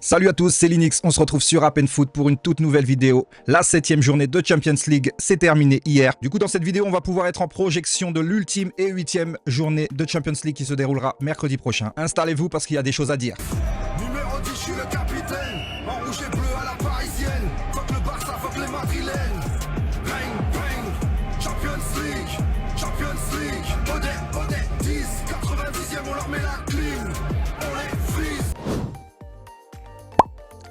Salut à tous, c'est Linux, on se retrouve sur App & Foot pour une toute nouvelle vidéo. La 7e journée de Champions League s'est terminée hier. Du coup, dans cette vidéo, on va pouvoir être en projection de l'ultime et 8e journée de Champions League qui se déroulera mercredi prochain. Installez-vous parce qu'il y a des choses à dire. Numéro 10, je suis le capitaine. En rouge et bleu à la parisienne. Fuck le Barça, fuck les Madrilènes. Bang, bang. Champions League. Champions League. Odet, 10. 90e, on leur met la clim. On les frise.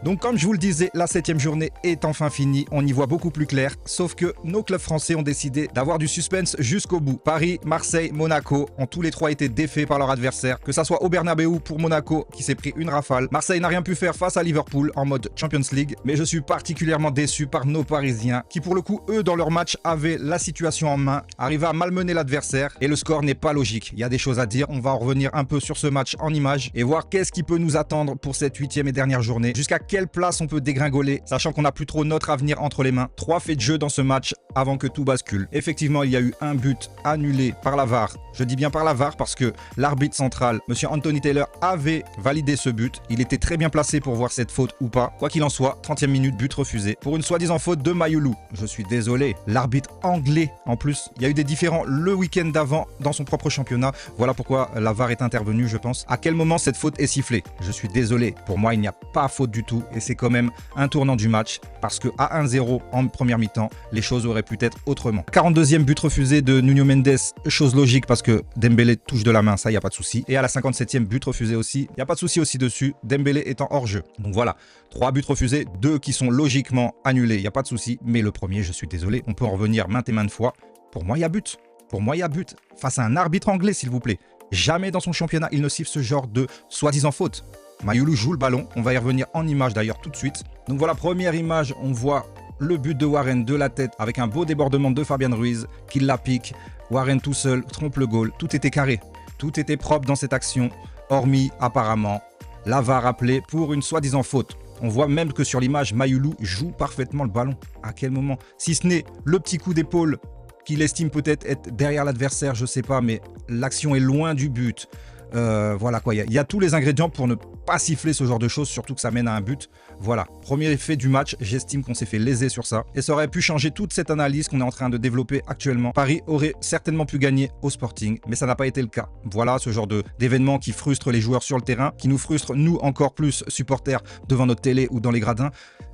Donc comme je vous le disais, la 7e journée est enfin finie, on y voit beaucoup plus clair, sauf que nos clubs français ont décidé d'avoir du suspense jusqu'au bout. Paris, Marseille, Monaco ont tous les trois été défaits par leur adversaire, que ça soit au Bernabeu pour Monaco qui s'est pris une rafale. Marseille n'a rien pu faire face à Liverpool en mode Champions League, mais je suis particulièrement déçu par nos Parisiens qui pour le coup, eux dans leur match avaient la situation en main, arrivaient à malmener l'adversaire et le score n'est pas logique. Il y a des choses à dire, on va en revenir un peu sur ce match en images et voir qu'est-ce qui peut nous attendre pour cette 8e et dernière journée, jusqu'à quelle place on peut dégringoler, sachant qu'on n'a plus trop notre avenir entre les mains. 3 faits de jeu dans ce match avant que tout bascule. Effectivement, il y a eu un but annulé par la VAR. Je dis bien par la VAR parce que l'arbitre central, monsieur Anthony Taylor, avait validé ce but. Il était très bien placé pour voir cette faute ou pas. Quoi qu'il en soit, 30e minute, but refusé. Pour une soi-disant faute de Mayulu. Je suis désolé. L'arbitre anglais, en plus, il y a eu des différends le week-end d'avant dans son propre championnat. Voilà pourquoi la VAR est intervenue, je pense. À quel moment cette faute est sifflée? Je suis désolé. Pour moi, il n'y a pas faute du tout. Et c'est quand même un tournant du match. Parce que à 1-0 en première mi-temps, les choses auraient pu être autrement. 42e but refusé de Nuno Mendes. Chose logique parce que Dembélé touche de la main, ça, il n'y a pas de souci. Et à la 57e, but refusé aussi. Il n'y a pas de souci aussi dessus. Dembélé étant hors jeu. Donc voilà. 3 buts refusés, 2 qui sont logiquement annulés. Il n'y a pas de souci. Mais le premier, je suis désolé. On peut en revenir maintes et maintes fois. Pour moi, il y a but. Pour moi, il y a but. Face à un arbitre anglais, s'il vous plaît. Jamais dans son championnat, il ne siffle ce genre de soi-disant faute. Mayulu joue le ballon, on va y revenir en image d'ailleurs tout de suite. Donc voilà, première image, on voit le but de Warren de la tête avec un beau débordement de Fabian Ruiz qui la pique. Warren tout seul trompe le goal, tout était carré, tout était propre dans cette action, hormis apparemment la VAR appelée pour une soi-disant faute. On voit même que sur l'image, Mayulu joue parfaitement le ballon. À quel moment? Si ce n'est le petit coup d'épaule qu'il estime peut-être être derrière l'adversaire, je sais pas, mais l'action est loin du but. Voilà quoi, il y a tous les ingrédients pour ne pas siffler ce genre de choses, surtout que ça mène à un but. Voilà, premier effet du match, j'estime qu'on s'est fait léser sur ça. Et ça aurait pu changer toute cette analyse qu'on est en train de développer actuellement. Paris aurait certainement pu gagner au Sporting, mais ça n'a pas été le cas. Voilà ce genre d'événement qui frustre les joueurs sur le terrain, qui nous frustre nous encore plus supporters devant notre télé ou dans les gradins.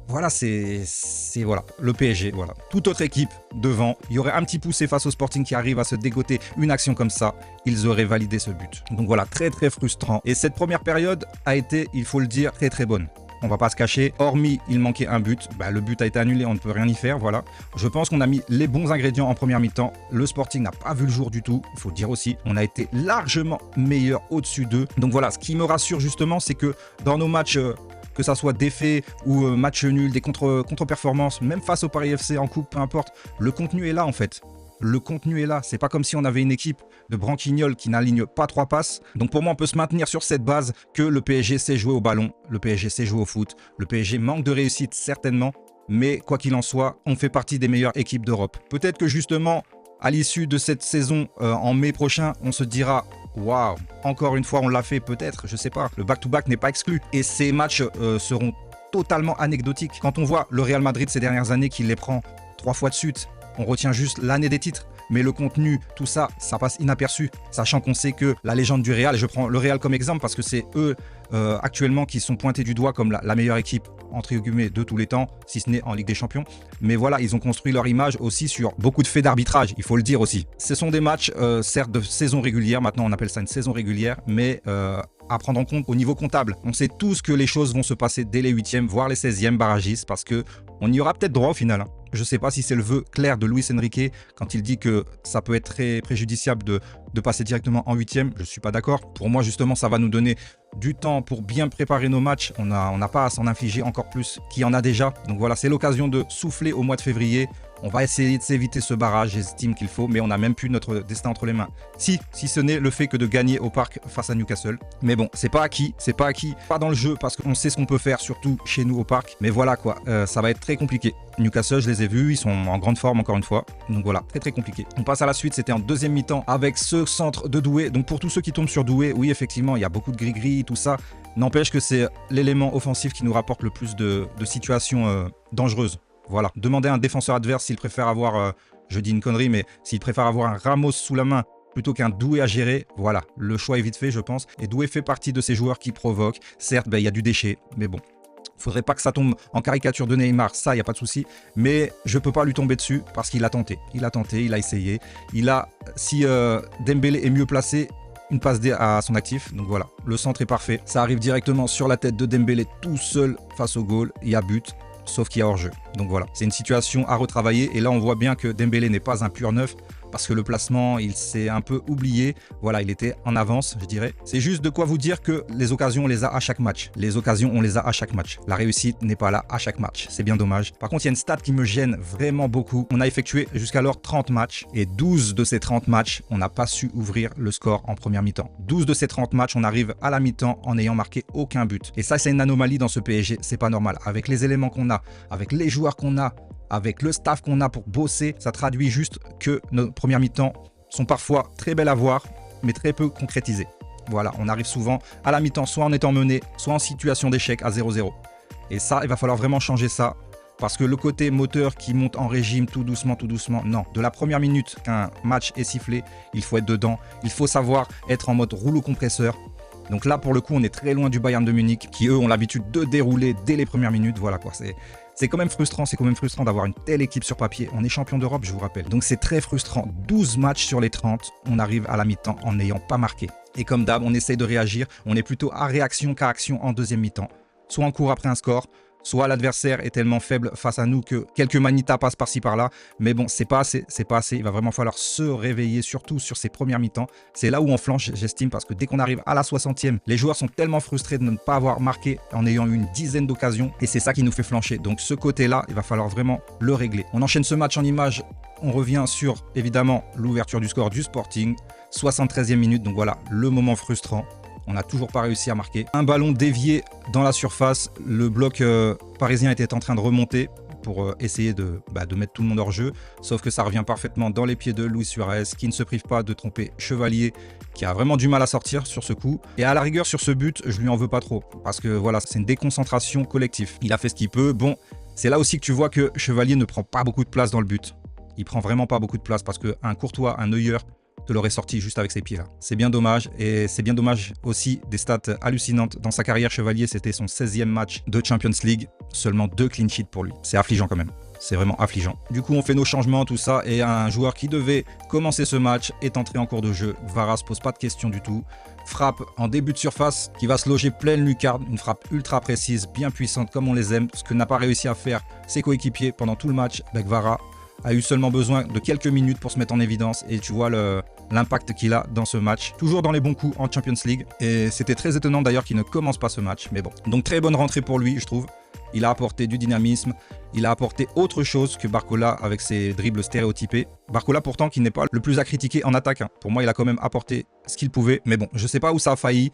Voilà, c'est voilà, le PSG, voilà. Toute autre équipe devant, il y aurait un petit poussé face au Sporting qui arrive à se dégoter une action comme ça, ils auraient validé ce but. Donc voilà, très très frustrant. Et cette première période a été, il faut le dire, très très bonne. On va pas se cacher, hormis il manquait un but, le but a été annulé, on ne peut rien y faire, voilà. Je pense qu'on a mis les bons ingrédients en première mi-temps. Le Sporting n'a pas vu le jour du tout, il faut le dire aussi. On a été largement meilleur au-dessus d'eux. Donc voilà, ce qui me rassure justement, c'est que dans nos matchs... que ça soit défait ou match nul, des contre-performances, même face au Paris FC en coupe, peu importe, le contenu est là en fait. Le contenu est là. C'est pas comme si on avait une équipe de branquignoles qui n'aligne pas 3 passes. Donc pour moi, on peut se maintenir sur cette base que le PSG sait jouer au ballon, le PSG sait jouer au foot, le PSG manque de réussite certainement, mais quoi qu'il en soit, on fait partie des meilleures équipes d'Europe. Peut-être que justement, à l'issue de cette saison, en mai prochain, on se dira « Waouh, encore une fois, on l'a fait peut-être, je sais pas. » Le back-to-back n'est pas exclu. Et ces matchs seront totalement anecdotiques. Quand on voit le Real Madrid ces dernières années qui les prend 3 fois de suite, on retient juste l'année des titres. Mais le contenu, tout ça, ça passe inaperçu. Sachant qu'on sait que la légende du Real, et je prends le Real comme exemple parce que c'est eux actuellement qui sont pointés du doigt comme la meilleure équipe entre guillemets de tous les temps, si ce n'est en Ligue des Champions. Mais voilà, ils ont construit leur image aussi sur beaucoup de faits d'arbitrage, il faut le dire aussi. Ce sont des matchs, certes de saison régulière, maintenant on appelle ça une saison régulière, mais à prendre en compte au niveau comptable. On sait tous que les choses vont se passer dès les 8e, voire les 16e barragistes, parce qu'on y aura peut-être droit au final. Hein. Je ne sais pas si c'est le vœu clair de Luis Enrique quand il dit que ça peut être très préjudiciable de passer directement en 8e. Je ne suis pas d'accord. Pour moi, justement, ça va nous donner du temps pour bien préparer nos matchs. On n'a pas à s'en infliger encore plus qu'il y en a déjà. Donc voilà, c'est l'occasion de souffler au mois de février. On va essayer de s'éviter ce barrage, j'estime qu'il faut, mais on n'a même plus notre destin entre les mains. Si ce n'est le fait que de gagner au parc face à Newcastle. Mais bon, c'est pas acquis, pas dans le jeu parce qu'on sait ce qu'on peut faire, surtout chez nous au parc. Mais voilà quoi, ça va être très compliqué. Newcastle, je les ai vus, ils sont en grande forme encore une fois. Donc voilà, très compliqué. On passe à la suite, c'était en deuxième mi-temps avec ce centre de Doué. Donc pour tous ceux qui tombent sur Doué, oui effectivement, il y a beaucoup de gris-gris, tout ça. N'empêche que c'est l'élément offensif qui nous rapporte le plus de situations dangereuses. Voilà, demandez à un défenseur adverse s'il préfère avoir, je dis une connerie, mais s'il préfère avoir un Ramos sous la main plutôt qu'un Doué à gérer, voilà, le choix est vite fait je pense. Et Doué fait partie de ces joueurs qui provoquent. Certes, il y a du déchet, mais bon. Faudrait pas que ça tombe en caricature de Neymar, ça, il n'y a pas de souci. Mais je peux pas lui tomber dessus parce qu'il a tenté. Il a essayé. Si Dembélé est mieux placé, une passe D à son actif. Donc voilà, le centre est parfait. Ça arrive directement sur la tête de Dembélé tout seul face au goal. Il y a but. Sauf qu'il y a hors-jeu. Donc voilà, c'est une situation à retravailler. Et là, on voit bien que Dembélé n'est pas un pur neuf parce que le placement, il s'est un peu oublié. Voilà, il était en avance, je dirais. C'est juste de quoi vous dire que les occasions, on les a à chaque match. La réussite n'est pas là à chaque match. C'est bien dommage. Par contre, il y a une stat qui me gêne vraiment beaucoup. On a effectué jusqu'alors 30 matchs. Et 12 de ces 30 matchs, on n'a pas su ouvrir le score en première mi-temps. 12 de ces 30 matchs, on arrive à la mi-temps en n'ayant marqué aucun but. Et ça, c'est une anomalie dans ce PSG. C'est pas normal. Avec les éléments qu'on a, avec les joueurs qu'on a, avec le staff qu'on a pour bosser, ça traduit juste que nos premières mi-temps sont parfois très belles à voir, mais très peu concrétisées. Voilà, on arrive souvent à la mi-temps, soit en étant mené, soit en situation d'échec à 0-0. Et ça, il va falloir vraiment changer ça, parce que le côté moteur qui monte en régime tout doucement, non. De la première minute qu'un match est sifflé, il faut être dedans, il faut savoir être en mode rouleau compresseur. Donc là, pour le coup, on est très loin du Bayern de Munich, qui eux ont l'habitude de dérouler dès les premières minutes. Voilà quoi, c'est quand même frustrant, d'avoir une telle équipe sur papier. On est champion d'Europe, je vous rappelle. Donc c'est très frustrant. 12 matchs sur les 30, on arrive à la mi-temps en n'ayant pas marqué. Et comme d'hab, on essaye de réagir. On est plutôt à réaction qu'à action en deuxième mi-temps. Soit on court après un score, soit l'adversaire est tellement faible face à nous que quelques manitas passent par-ci par-là. Mais bon, c'est pas assez. Il va vraiment falloir se réveiller, surtout sur ces premières mi-temps. C'est là où on flanche, j'estime, parce que dès qu'on arrive à la 60e, les joueurs sont tellement frustrés de ne pas avoir marqué en ayant eu une dizaine d'occasions. Et c'est ça qui nous fait flancher. Donc ce côté-là, il va falloir vraiment le régler. On enchaîne ce match en images. On revient sur, évidemment, l'ouverture du score du Sporting. 73e minute, donc voilà, le moment frustrant. On n'a toujours pas réussi à marquer. Un ballon dévié dans la surface. Le bloc parisien était en train de remonter pour essayer de mettre tout le monde hors jeu. Sauf que ça revient parfaitement dans les pieds de Luis Suarez, qui ne se prive pas de tromper Chevalier, qui a vraiment du mal à sortir sur ce coup. Et à la rigueur, sur ce but, je lui en veux pas trop. Parce que voilà, c'est une déconcentration collective. Il a fait ce qu'il peut. Bon, c'est là aussi que tu vois que Chevalier ne prend pas beaucoup de place dans le but. Il prend vraiment pas beaucoup de place parce qu'un Courtois, un Neuer te l'aurait sorti juste avec ses pieds là. C'est bien dommage, et c'est bien dommage aussi des stats hallucinantes. Dans sa carrière, Chevalier, c'était son 16e match de Champions League, seulement 2 clean sheets pour lui. C'est affligeant quand même, c'est vraiment affligeant. Du coup, on fait nos changements, tout ça, et un joueur qui devait commencer ce match est entré en cours de jeu. Vara se pose pas de questions du tout. Frappe en début de surface qui va se loger pleine lucarne, une frappe ultra précise, bien puissante comme on les aime, ce que n'a pas réussi à faire ses coéquipiers pendant tout le match. Avec Vara a eu seulement besoin de quelques minutes pour se mettre en évidence, et tu vois l'impact qu'il a dans ce match, toujours dans les bons coups en Champions League, et c'était très étonnant d'ailleurs qu'il ne commence pas ce match, mais bon. Donc très bonne rentrée pour lui, je trouve. Il a apporté du dynamisme, il a apporté autre chose que Barcola avec ses dribbles stéréotypés. Barcola pourtant qui n'est pas le plus à critiquer en attaque, hein. Pour moi il a quand même apporté ce qu'il pouvait, mais bon, je sais pas où ça a failli.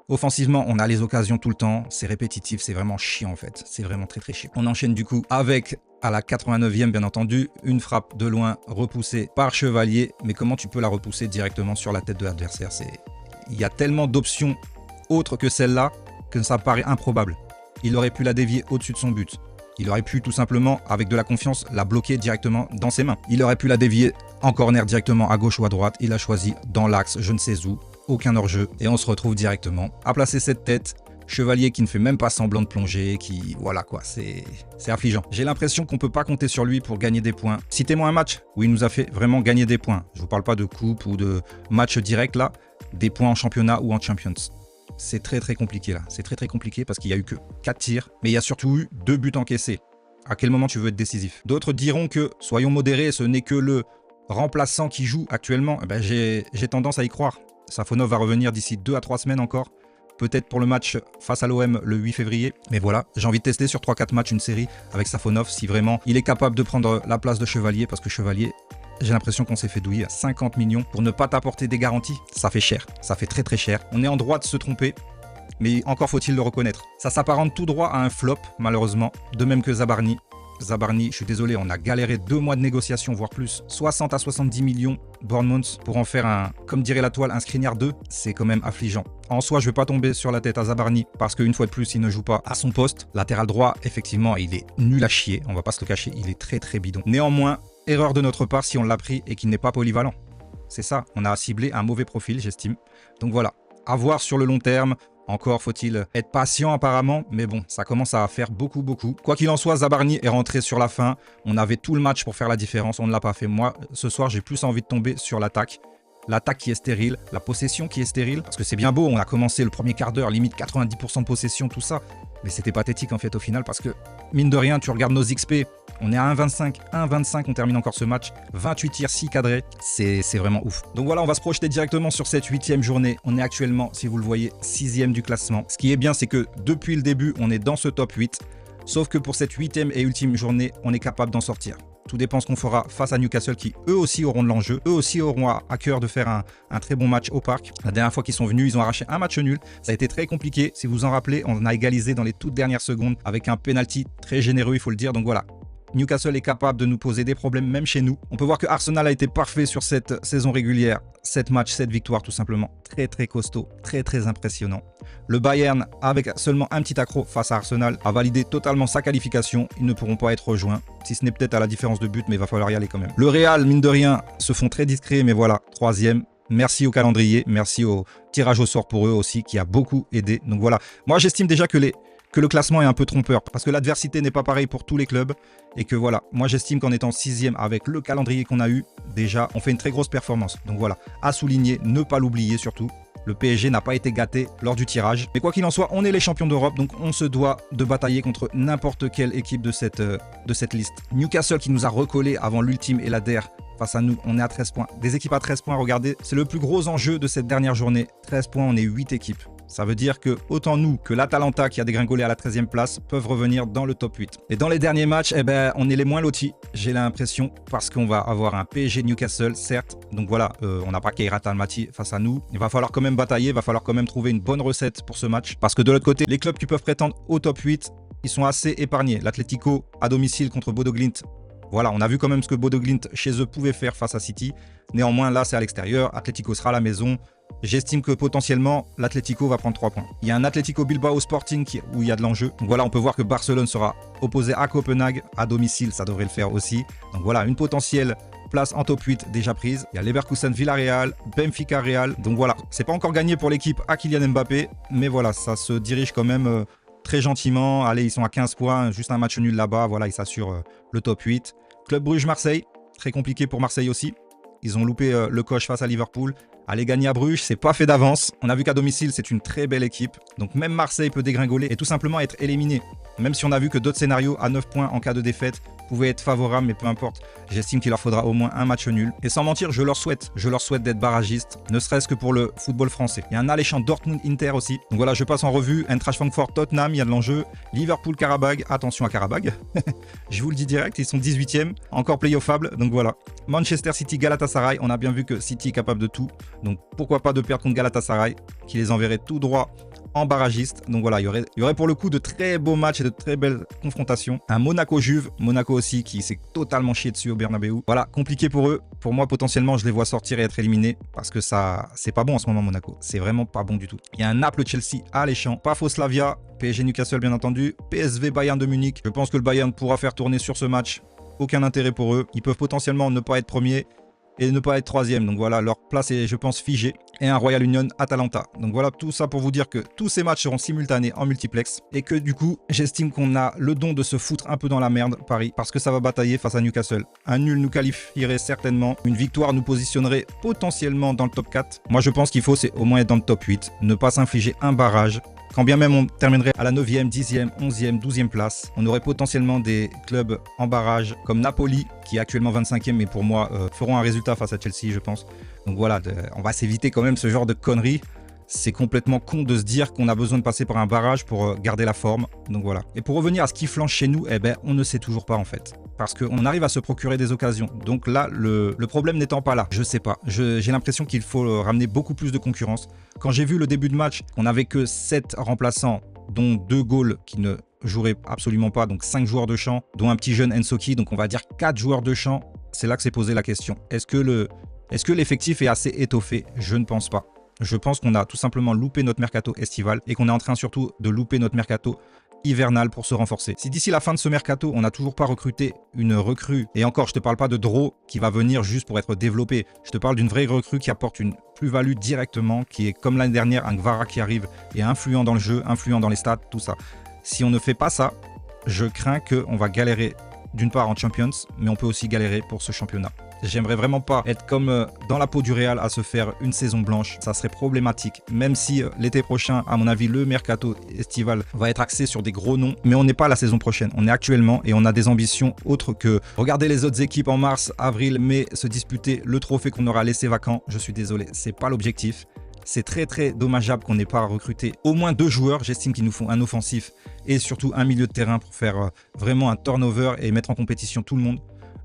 Offensivement, on a les occasions tout le temps, c'est répétitif, c'est vraiment chiant en fait, c'est vraiment très chiant. On enchaîne du coup avec, à la 89e bien entendu, une frappe de loin repoussée par Chevalier, mais comment tu peux la repousser directement sur la tête de l'adversaire? Il y a tellement d'options autres que celle-là que ça paraît improbable. Il aurait pu la dévier au-dessus de son but. Il aurait pu tout simplement, avec de la confiance, la bloquer directement dans ses mains. Il aurait pu la dévier en corner directement à gauche ou à droite, il a choisi dans l'axe, je ne sais où. Aucun hors-jeu, et on se retrouve directement à placer cette tête. Chevalier qui ne fait même pas semblant de plonger, qui... Voilà quoi, c'est affligeant. J'ai l'impression qu'on peut pas compter sur lui pour gagner des points. Citez-moi un match où il nous a fait vraiment gagner des points. Je vous parle pas de coupe ou de match direct là, des points en championnat ou en Champions. C'est très compliqué là, c'est très compliqué parce qu'il y a eu que 4 tirs, mais il y a surtout eu 2 buts encaissés. À quel moment tu veux être décisif? D'autres diront que, soyons modérés, ce n'est que le remplaçant qui joue actuellement. Eh ben, j'ai tendance à y croire. Safonov va revenir d'ici 2 à 3 semaines encore. peut-être pour le match face à l'OM le 8 février. Mais voilà, j'ai envie de tester sur 3-4 matchs une série avec Safonov si vraiment il est capable de prendre la place de Chevalier, parce que Chevalier, j'ai l'impression qu'on s'est fait douiller à 50 millions pour ne pas t'apporter des garanties. Ça fait cher, ça fait très très cher. On est en droit de se tromper, mais encore faut-il le reconnaître. Ça s'apparente tout droit à un flop, malheureusement, de même que Zabarni. Zabarni, je suis désolé, on a galéré 2 mois de négociation, voire plus. 60 à 70 millions Bournemouth pour en faire un, comme dirait la toile, un Skriniar 2, c'est quand même affligeant. En soi, je ne vais pas tomber sur la tête à Zabarni parce qu'une fois de plus, il ne joue pas à son poste. Latéral droit, effectivement, il est nul à chier, on va pas se le cacher, il est très très bidon. Néanmoins, erreur de notre part si on l'a pris et qu'il n'est pas polyvalent. C'est ça, on a ciblé un mauvais profil, j'estime. Donc voilà, à voir sur le long terme. Encore faut-il être patient apparemment, mais bon, ça commence à faire beaucoup. Quoi qu'il en soit, Zabarni est rentré sur la fin. On avait tout le match pour faire la différence, on ne l'a pas fait. Moi, ce soir, j'ai plus envie de tomber sur l'attaque. L'attaque qui est stérile, la possession qui est stérile. Parce que c'est bien beau, on a commencé le premier quart d'heure, limite 90% de possession, tout ça. Mais c'était pathétique en fait au final parce que, mine de rien, tu regardes nos XP, on est à 1,25, on termine encore ce match, 28 tirs, 6 cadrés, c'est vraiment ouf. Donc voilà, on va se projeter directement sur cette 8e journée. On est actuellement, si vous le voyez, 6e du classement. Ce qui est bien, c'est que depuis le début, on est dans ce top 8. Sauf que pour cette 8e et ultime journée, on est capable d'en sortir. Tout dépend ce qu'on fera face à Newcastle qui eux aussi auront de l'enjeu. Eux aussi auront à cœur de faire un très bon match au parc. La dernière fois qu'ils sont venus, ils ont arraché un match nul. Ça a été très compliqué. Si vous vous en rappelez, on a égalisé dans les toutes dernières secondes avec un penalty très généreux, il faut le dire. Donc voilà. Newcastle est capable de nous poser des problèmes même chez nous. On peut voir que Arsenal a été parfait sur cette saison régulière. 7 matchs, 7 victoires tout simplement. Très très costaud, très impressionnant. Le Bayern, avec seulement un petit accro face à Arsenal, a validé totalement sa qualification. Ils ne pourront pas être rejoints, si ce n'est peut-être à la différence de but, mais il va falloir y aller quand même. Le Real, mine de rien, se font très discrets, mais voilà, 3e. Merci au calendrier, merci au tirage au sort pour eux aussi, qui a beaucoup aidé. Donc voilà, moi j'estime déjà que le classement est un peu trompeur parce que l'adversité n'est pas pareille pour tous les clubs et que voilà, moi j'estime qu'en étant 6e avec le calendrier qu'on a eu, déjà on fait une très grosse performance. Donc voilà, à souligner, ne pas l'oublier surtout. Le PSG n'a pas été gâté lors du tirage. Mais quoi qu'il en soit, on est les champions d'Europe, donc on se doit de batailler contre n'importe quelle équipe de cette liste. Newcastle qui nous a recollé avant l'ultime et la DER. Face à nous, on est à 13 points. Des équipes à 13 points, regardez, c'est le plus gros enjeu de cette dernière journée. 13 points, on est 8 équipes. Ça veut dire que autant nous que l'Atalanta qui a dégringolé à la 13e place peuvent revenir dans le top 8. Et dans les derniers matchs, on est les moins lotis, j'ai l'impression, parce qu'on va avoir un PSG Newcastle, certes. Donc voilà, on n'a pas Keira Almaty face à nous. Il va falloir quand même batailler, il va falloir quand même trouver une bonne recette pour ce match. Parce que de l'autre côté, les clubs qui peuvent prétendre au top 8, ils sont assez épargnés. L'Atlético à domicile contre Bodo Glimt. Voilà, on a vu quand même ce que Bodo Glimt chez eux pouvait faire face à City. Néanmoins, là, c'est à l'extérieur. Atlético sera à la maison. J'estime que potentiellement, l'Atlético va prendre 3 points. Il y a un Atlético Bilbao Sporting où il y a de l'enjeu. Donc voilà, on peut voir que Barcelone sera opposé à Copenhague. À domicile, ça devrait le faire aussi. Donc voilà, une potentielle place en top 8 déjà prise. Il y a Leverkusen Villarreal, Benfica Real. Donc voilà, c'est pas encore gagné pour l'équipe à Kylian Mbappé. Mais voilà, ça se dirige quand même très gentiment. Allez, ils sont à 15 points, juste un match nul là-bas. Voilà, ils s'assurent le top 8. Club Bruges Marseille, très compliqué pour Marseille aussi. Ils ont loupé le coche face à Liverpool. Aller gagner à Bruges, c'est pas fait d'avance. On a vu qu'à domicile, c'est une très belle équipe. Donc même Marseille peut dégringoler et tout simplement être éliminé. Même si on a vu que d'autres scénarios à 9 points en cas de défaite pouvaient être favorables, mais peu importe. J'estime qu'il leur faudra au moins un match nul. Et sans mentir, je leur souhaite d'être barragistes, ne serait-ce que pour le football français. Il y a un alléchant Dortmund-Inter aussi. Donc voilà, je passe en revue. Eintracht Francfort-Tottenham, il y a de l'enjeu. Liverpool-Karabag, attention à Karabag. Je vous le dis direct, ils sont 18e, encore playoffable. Donc voilà. Manchester City-Galatasaray, on a bien vu que City est capable de tout. Donc pourquoi pas de perdre contre Galatasaray, qui les enverrait tout droit en barragiste. Donc voilà, il y aurait pour le coup de très beaux matchs et de très belles confrontations. Un Monaco-Juve, Monaco aussi qui s'est totalement chié dessus au Bernabeu. Voilà, compliqué pour eux. Pour moi, potentiellement, je les vois sortir et être éliminés parce que ça, c'est pas bon en ce moment, Monaco. C'est vraiment pas bon du tout. Il y a un Naples-Chelsea alléchant. Pafos Slavia, PSG Newcastle bien entendu, PSV Bayern de Munich. Je pense que le Bayern pourra faire tourner sur ce match. Aucun intérêt pour eux. Ils peuvent potentiellement ne pas être premiers et ne pas être 3e. Donc voilà, leur place est, je pense, figée. Et un Royal Union Atalanta. Donc voilà, tout ça pour vous dire que tous ces matchs seront simultanés en multiplex. Et que du coup, j'estime qu'on a le don de se foutre un peu dans la merde, Paris. Parce que ça va batailler face à Newcastle. Un nul nous qualifierait certainement. Une victoire nous positionnerait potentiellement dans le top 4. Moi, je pense qu'il faut, c'est au moins être dans le top 8. Ne pas s'infliger un barrage. Quand bien même on terminerait à la 9e, 10e, 11e, 12e place, on aurait potentiellement des clubs en barrage comme Napoli, qui est actuellement 25e, mais pour moi feront un résultat face à Chelsea, je pense. Donc voilà, on va s'éviter quand même ce genre de conneries. c'est complètement con de se dire qu'on a besoin de passer par un barrage pour garder la forme. Donc voilà. Et pour revenir à ce qui flanche chez nous, eh ben, on ne sait toujours pas en fait. Parce qu'on arrive à se procurer des occasions. Donc là, le problème n'étant pas là, je sais pas. J'ai l'impression qu'il faut ramener beaucoup plus de concurrence. Quand j'ai vu le début de match, on n'avait que 7 remplaçants, dont 2 goals qui ne joueraient absolument pas, donc 5 joueurs de champ, dont un petit jeune Ensoki, donc on va dire 4 joueurs de champ. C'est là que s'est posé la question. Est-ce que l'effectif est assez étoffé? Je ne pense pas. Je pense qu'on a tout simplement loupé notre mercato estival et qu'on est en train surtout de louper notre mercato hivernal pour se renforcer. Si d'ici la fin de ce mercato, on n'a toujours pas recruté une recrue, et encore, je te parle pas de Draw qui va venir juste pour être développé, je te parle d'une vraie recrue qui apporte une plus-value directement, qui est comme l'année dernière, un Gvara qui arrive et influent dans le jeu, influent dans les stats, tout ça. Si on ne fait pas ça, je crains qu'on va galérer d'une part en Champions, mais on peut aussi galérer pour ce championnat. J'aimerais vraiment pas être comme dans la peau du Real à se faire une saison blanche. Ça serait problématique. Même si l'été prochain, à mon avis, le mercato estival va être axé sur des gros noms. Mais on n'est pas la saison prochaine. On est actuellement et on a des ambitions autres que regarder les autres équipes en mars, avril, mai se disputer le trophée qu'on aura laissé vacant. Je suis désolé, c'est pas l'objectif. C'est très dommageable qu'on n'ait pas recruté au moins 2 joueurs. J'estime qu'il nous faut un offensif et surtout un milieu de terrain pour faire vraiment un turnover et mettre en compétition tout le monde.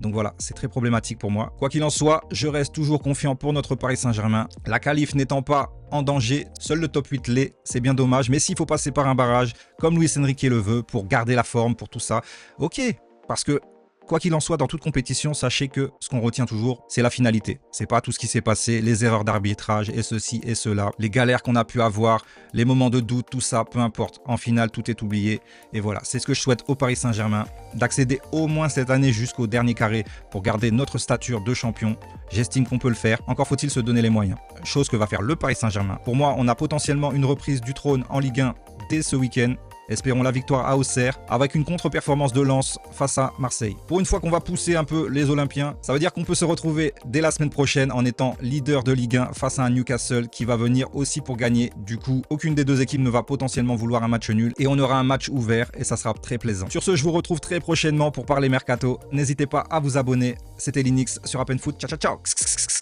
Donc voilà, c'est très problématique pour moi. Quoi qu'il en soit, je reste toujours confiant pour notre Paris Saint-Germain. La qualif n'étant pas en danger, seul le top 8 l'est, c'est bien dommage. Mais s'il faut passer par un barrage, comme Luis Enrique le veut, pour garder la forme, pour tout ça, ok. Parce que quoi qu'il en soit, dans toute compétition, sachez que ce qu'on retient toujours, c'est la finalité. C'est pas tout ce qui s'est passé, les erreurs d'arbitrage et ceci et cela, les galères qu'on a pu avoir, les moments de doute, tout ça, peu importe. En finale, tout est oublié. Et voilà, c'est ce que je souhaite au Paris Saint-Germain, d'accéder au moins cette année jusqu'au dernier carré pour garder notre stature de champion. J'estime qu'on peut le faire. Encore faut-il se donner les moyens. Chose que va faire le Paris Saint-Germain. Pour moi, on a potentiellement une reprise du trône en Ligue 1 dès ce week-end. Espérons la victoire à Auxerre avec une contre-performance de Lens face à Marseille. Pour une fois qu'on va pousser un peu les Olympiens, ça veut dire qu'on peut se retrouver dès la semaine prochaine en étant leader de Ligue 1 face à un Newcastle qui va venir aussi pour gagner. Du coup, aucune des deux équipes ne va potentiellement vouloir un match nul et on aura un match ouvert et ça sera très plaisant. Sur ce, je vous retrouve très prochainement pour parler mercato. N'hésitez pas à vous abonner. C'était Linux sur Appen Foot. Ciao ciao ciao.